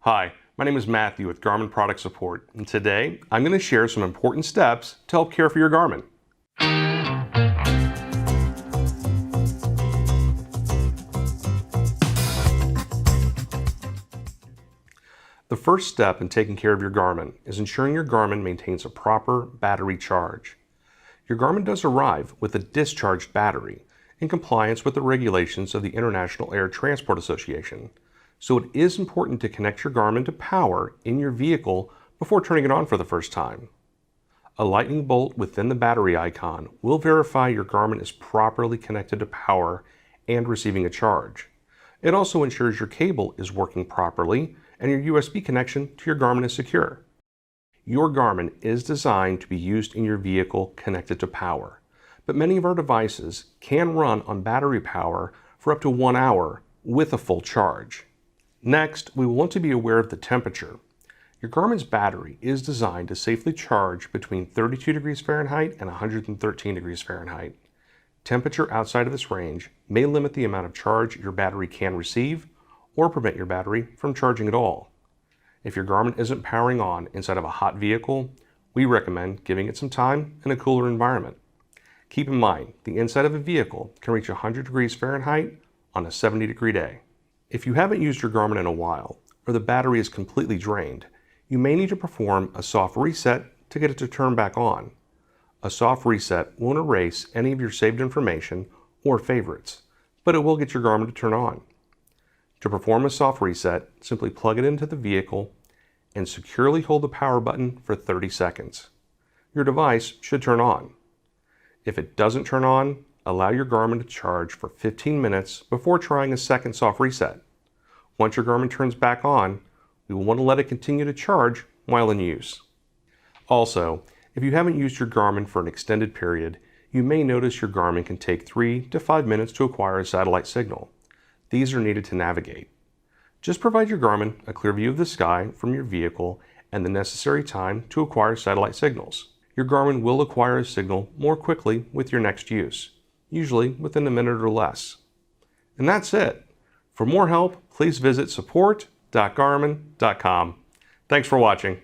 Hi, my name is Matthew with Garmin Product Support, and today I'm going to share some important steps to help care for your Garmin. The first step in taking care of your Garmin is ensuring your Garmin maintains a proper battery charge. Your Garmin does arrive with a discharged battery in compliance with the regulations of the International Air Transport Association, so it is important to connect your Garmin to power in your vehicle before turning it on for the first time. A lightning bolt within the battery icon will verify your Garmin is properly connected to power and receiving a charge. It also ensures your cable is working properly and your USB connection to your Garmin is secure. Your Garmin is designed to be used in your vehicle connected to power, but many of our devices can run on battery power for up to 1 hour with a full charge. Next, we want to be aware of the temperature. Your Garmin's battery is designed to safely charge between 32 degrees Fahrenheit and 113 degrees Fahrenheit. Temperature outside of this range may limit the amount of charge your battery can receive or prevent your battery from charging at all. If your Garmin isn't powering on inside of a hot vehicle, we recommend giving it some time in a cooler environment. Keep in mind, the inside of a vehicle can reach 100 degrees Fahrenheit on a 70-degree day. If you haven't used your Garmin in a while, or the battery is completely drained, you may need to perform a soft reset to get it to turn back on. A soft reset won't erase any of your saved information or favorites, but it will get your Garmin to turn on. To perform a soft reset, simply plug it into the vehicle and securely hold the power button for 30 seconds. Your device should turn on. If it doesn't turn on, allow your Garmin to charge for 15 minutes before trying a second soft reset. Once your Garmin turns back on, we will want to let it continue to charge while in use. Also, if you haven't used your Garmin for an extended period, you may notice your Garmin can take 3 to 5 minutes to acquire a satellite signal. These are needed to navigate. Just provide your Garmin a clear view of the sky from your vehicle and the necessary time to acquire satellite signals. Your Garmin will acquire a signal more quickly with your next use, usually within a minute or less. And that's it. For more help, please visit support.garmin.com. Thanks for watching.